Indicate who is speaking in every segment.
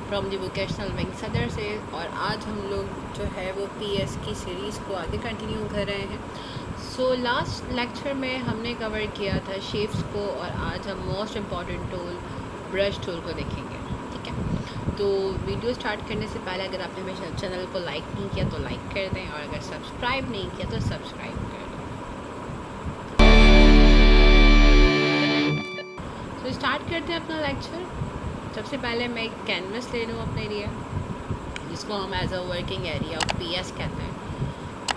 Speaker 1: From the vocational wing सदर से। और आज हम लोग जो है वो पीएस की सीरीज़ को आगे कंटिन्यू कर रहे हैं। सो लास्ट लेक्चर में हमने कवर किया था शेप्स को, और आज हम most important tool brush tool को देखेंगे। ठीक है, तो वीडियो स्टार्ट करने से पहले अगर आपने मेरे चैनल को लाइक नहीं किया तो लाइक कर दें, और अगर सब्सक्राइब नहीं किया तो सब्सक्राइब कर दें। तो स्टार्ट करते हैं अपना लेक्चर। सबसे पहले मैं एक कैनवस ले लूँ अपने लिए, जिसको हम as a working area of PS कहते हैं,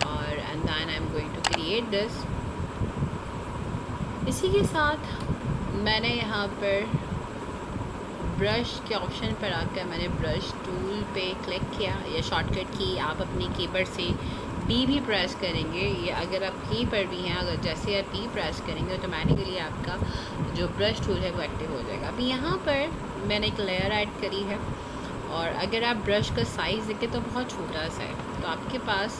Speaker 1: और and then I am going to create this. इसी के साथ मैंने यहाँ पर ब्रश के ऑप्शन पर आकर मैंने ब्रश टूल पे क्लिक किया, या शॉर्टकट की आप अपनी कीबोर्ड से डी भी प्रेस करेंगे, या अगर आप की पर भी हैं, अगर जैसे आप डी प्रेस करेंगे ऑटोमेटिकली आपका जो ब्रश टूल है वो एक्टिव हो जाएगा। अभी यहाँ पर मैंने एक लेयर ऐड करी है, और अगर आप ब्रश का साइज़ देखें तो बहुत छोटा सा है, तो आपके पास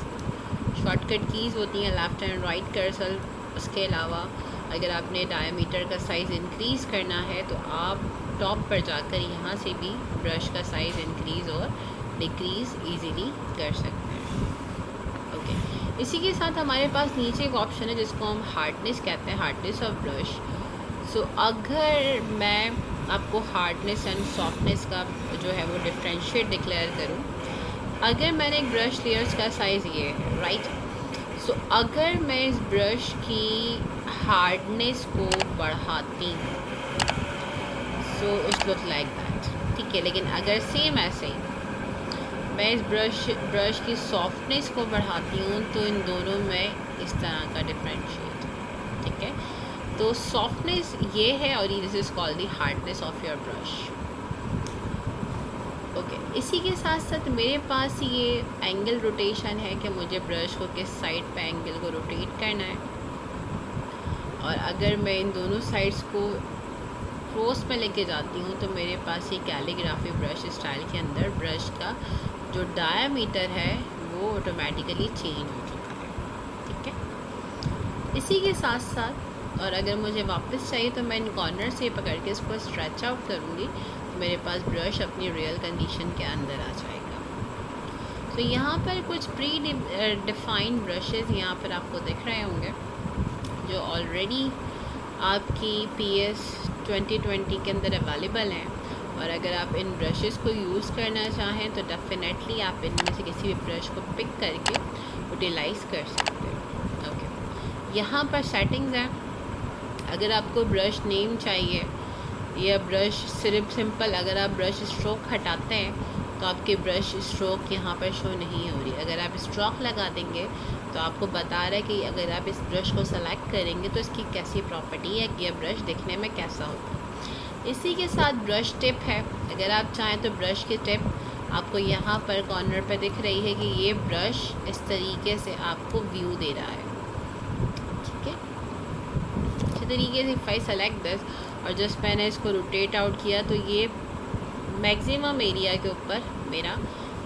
Speaker 1: शॉर्टकट कीज़ होती हैं लेफ़्ट एंड राइट कर्सर। उसके अलावा अगर आपने डायमीटर का साइज़ इंक्रीज़ करना है तो आप टॉप पर जाकर यहाँ से भी ब्रश का साइज़ इंक्रीज़ और डिक्रीज़ इजीली कर सकते हैं। ओके, इसी के साथ हमारे पास नीचे एक ऑप्शन है जिसको हम हार्डनेस कहते हैं, हार्डनेस ऑफ ब्रश। सो अगर मैं आपको हार्डनेस एंड सॉफ्टनेस का जो है वो डिफरेंशिएट डिक्लेयर करूँ, अगर मैंने एक ब्रश लेयर्स का साइज़ ये है, राइट। सो अगर मैं इस ब्रश की हार्डनेस को बढ़ाती हूँ so it's look like that, ठीक है। लेकिन अगर सेम ऐसे ही मैं इस ब्रश की सॉफ्टनेस को बढ़ाती हूँ तो इन दोनों में इस तरह का डिफरेंशिएट, ठीक है। तो सॉफ्टनेस ये है और this is called the hardness of your brush. Okay, इसी के साथ साथ मेरे पास ये एंगल रोटेशन है कि मुझे ब्रश को किस साइड पे एंगल को रोटेट करना है, और अगर मैं इन दोनों साइड्स को क्रॉस में लेके जाती हूँ तो मेरे पास ये कैलीग्राफी ब्रश स्टाइल के अंदर ब्रश का जो डायामीटर है वो ऑटोमेटिकली चेंज हो चुका है, ठीक है। इसी के साथ साथ और अगर मुझे वापस चाहिए तो मैं इन कॉर्नर से पकड़ के इसको स्ट्रेच आउट करूँगी तो मेरे पास ब्रश अपनी रियल कंडीशन के अंदर आ जाएगा। तो यहाँ पर कुछ प्री डिफाइंड ब्रशेज़ यहाँ पर आपको दिख रहे होंगे जो ऑलरेडी आपकी PS 2020 के अंदर अवेलेबल हैं, और अगर आप इन ब्रशेज़ को यूज़ करना चाहें तो डेफिनेटली आप इनमें से किसी भी ब्रश को पिक करके यूटिलाइज़ कर सकते हैं। ओके, यहाँ पर सेटिंग्स हैं। अगर आपको ब्रश नेम चाहिए या ब्रश सिर्फ सिंपल, अगर आप ब्रश स्ट्रोक हटाते हैं तो आपके ब्रश स्ट्रोक यहाँ पर शो नहीं हो रही। अगर आप स्ट्रोक लगा देंगे तो आपको बता रहा है कि अगर आप इस ब्रश को सेलेक्ट करेंगे तो इसकी कैसी प्रॉपर्टी है कि यह ब्रश दिखने में कैसा होता है। इसी के साथ ब्रश टिप है। अगर आप चाहें तो ब्रश की टिप आपको यहाँ पर कॉर्नर पर दिख रही है कि ये ब्रश इस तरीके से आपको व्यू दे रहा है, ठीक है। अच्छे तरीके से इफ़ आई सेलेक्ट दिस और जस्ट मैंने इसको रोटेट आउट किया तो ये मैक्सिमम एरिया के ऊपर मेरा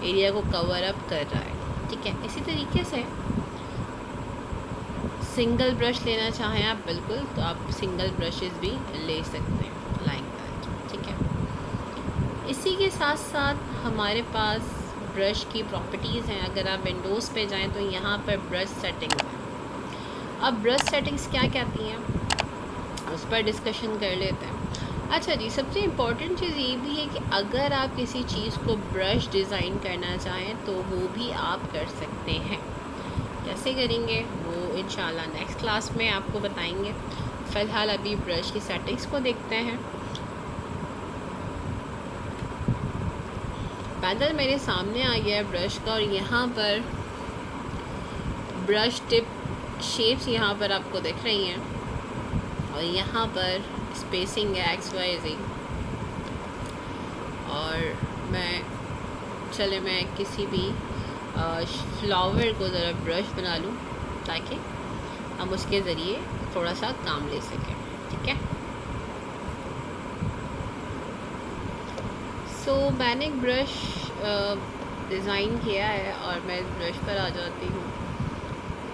Speaker 1: एरिया को कवर अप कर रहा है, ठीक है। इसी तरीके से सिंगल ब्रश लेना चाहें आप बिल्कुल तो आप सिंगल ब्रशेस भी ले सकते हैं लाइक दैट, ठीक है। इसी के साथ साथ हमारे पास ब्रश की प्रॉपर्टीज़ हैं। अगर आप विंडोज़ पे जाएं तो यहाँ पर ब्रश सेटिंग्स हैं। अब ब्रश सेटिंग्स क्या कहती हैं उस पर डिस्कशन कर लेते हैं। अच्छा जी, सबसे इम्पॉर्टेंट चीज़ ये भी है कि अगर आप किसी चीज़ को ब्रश डिज़ाइन करना चाहें तो वो भी आप कर सकते हैं। कैसे करेंगे वो इंशाल्लाह नेक्स्ट क्लास में आपको बताएंगे। फ़िलहाल अभी ब्रश की सेटिंग्स को देखते हैं। पैनल मेरे सामने आ गया है ब्रश का, और यहाँ पर ब्रश टिप शेप्स यहाँ पर आपको दिख रही हैं, और यहाँ पर स्पेसिंग है XYZ। और मैं किसी भी फ्लावर को ज़रा ब्रश बना लूँ ताकि हम उसके ज़रिए थोड़ा सा काम ले सकें, ठीक है। सो मैंने एक ब्रश डिज़ाइन किया है और मैं इस ब्रश पर आ जाती हूँ।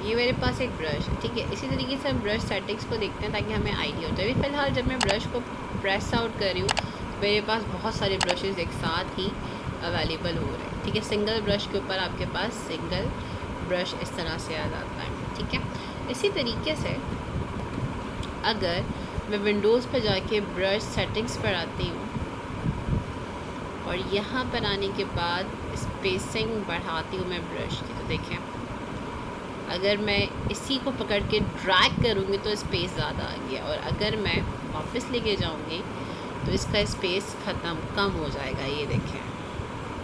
Speaker 1: ये मेरे पास एक ब्रश है, ठीक है। इसी तरीके से हम ब्रश सेटिंग्स को देखते हैं ताकि हमें आइडिया हो जाए। फ़िलहाल जब मैं ब्रश को प्रेस आउट कर रही हूँ मेरे पास बहुत सारे ब्रशेज़ एक साथ ही अवेलेबल हो रहे हैं। ठीक है, सिंगल ब्रश के ऊपर आपके पास सिंगल ब्रश इस तरह से आ जाता है। ठीक है, इसी तरीके से अगर मैं विंडोज़ पर जाके ब्रश सेटिंग्स पर आती हूँ और यहाँ पर आने के बाद स्पेसिंग बढ़ाती हूँ मैं ब्रश की, तो देखें अगर मैं इसी को पकड़ के ड्रैग करूँगी तो स्पेस ज़्यादा आ गया, और अगर मैं वापस लेके जाऊँगी तो इसका स्पेस कम हो जाएगा, ये देखें।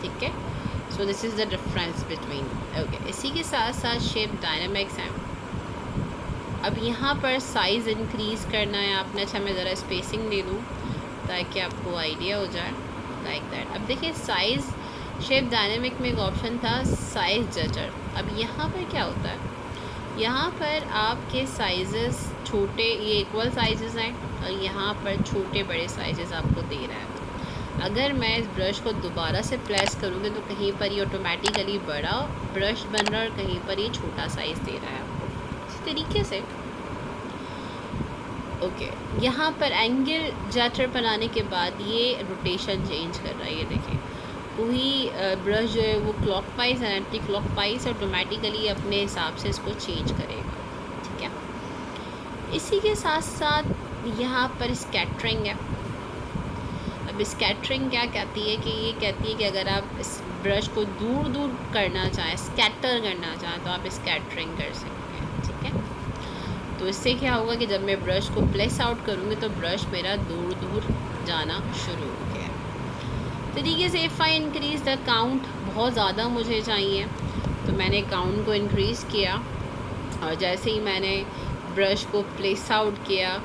Speaker 1: ठीक है, so this is the difference between. Okay, इसी के साथ साथ शेप डायनामिक्स हैं। अब यहाँ पर साइज़ इंक्रीज़ करना है आपने। अच्छा, मैं ज़रा स्पेसिंग दे दूँ ताकि आपको आइडिया हो जाए, लाइक दैट। अब देखिए साइज़ शेप डायनामिक में एक ऑप्शन था साइज़ जजर। अब यहाँ पर क्या होता है, यहाँ पर आपके साइज़ेस छोटे, ये इक्वल साइज़ेस हैं और यहाँ पर छोटे बड़े साइज़ेस आपको दे रहा है। अगर मैं इस ब्रश को दोबारा से प्रेस करूँगी तो कहीं पर ये ऑटोमेटिकली बड़ा ब्रश बन रहा है और कहीं पर ये छोटा साइज़ दे रहा है आपको। इस तरीके से ओके, यहाँ पर एंगल जटर बनाने के बाद ये रोटेशन चेंज कर रहा है, ये देखें। वही ब्रश जो है वो क्लॉकवाइज है, एंटी क्लॉकवाइज ऑटोमेटिकली अपने हिसाब से इसको चेंज करेगा। ठीक है, इसी के साथ साथ यहाँ पर स्कैटरिंग है। अब स्कैटरिंग क्या कहती है कि ये कहती है कि अगर आप इस ब्रश को दूर दूर करना चाहें, स्कैटर करना चाहें, तो आप स्कैटरिंग कर सकते हैं। ठीक है, तो इससे क्या होगा कि जब मैं ब्रश को प्लेस आउट करूँगी तो ब्रश मेरा दूर दूर जाना शुरू हो गया। तरीके से if I increase the count, बहुत ज़्यादा मुझे चाहिए तो मैंने काउंट को इंक्रीज़ किया, और जैसे ही मैंने ब्रश को प्लेस आउट किया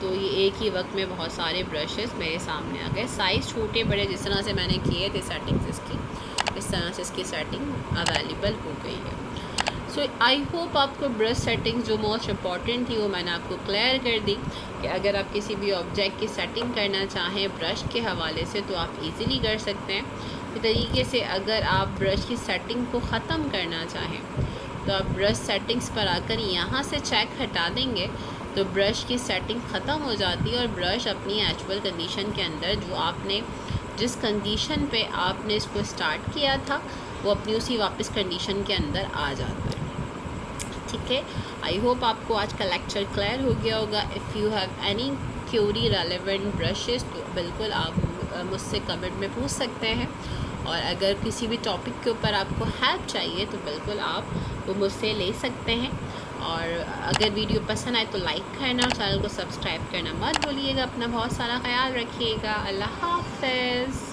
Speaker 1: तो ये एक ही वक्त में बहुत सारे ब्रशेस मेरे सामने आ गए। साइज़ छोटे बड़े जिस तरह से मैंने किए थे सेटिंग्स इसकी, इस तरह से इसकी सेटिंग अवेलेबल हो गई है। सो आई होप आपको ब्रश सेटिंग जो मोस्ट इम्पॉर्टेंट थी वो मैंने आपको क्लियर कर दी कि अगर आप किसी भी ऑब्जेक्ट की सेटिंग करना चाहें ब्रश के हवाले से तो आप इजीली कर सकते हैं। इस तरीके से अगर आप ब्रश की सेटिंग को ख़त्म करना चाहें तो आप ब्रश सेटिंग्स पर आकर यहाँ से चेक हटा देंगे तो ब्रश की सेटिंग ख़त्म हो जाती है और ब्रश अपनी एक्चुअल कंडीशन के अंदर, जो आपने जिस कंडीशन पे आपने इसको स्टार्ट किया था, वो अपनी उसी वापस कंडीशन के अंदर आ जाता है। ठीक है, आई होप आपको आज का लेक्चर क्लियर हो गया होगा। If you have any Curie relevant brushes तो बिल्कुल आप मुझसे कमेंट में पूछ सकते हैं, और अगर किसी भी टॉपिक के ऊपर आपको हेल्प चाहिए तो बिल्कुल आप वो मुझसे ले सकते हैं। और अगर वीडियो पसंद आए तो लाइक करना और चैनल को सब्सक्राइब करना मत भूलिएगा। अपना बहुत सारा ख्याल रखिएगा। अल्लाह हाफ़िज़।